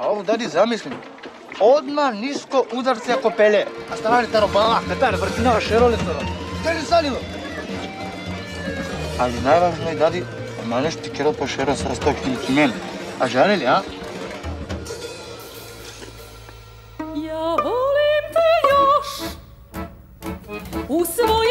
A ovo, dadi, zamislim. Odmah nisko udarce ako pele. A stavali taro bala, katare, vrtinava šerole taro. Kaj li salilo? Ali najvažno je, dadi, ima nešto ti kjero po šero sa 100.000 meni. A žarili, a? Ja volim te još u svoj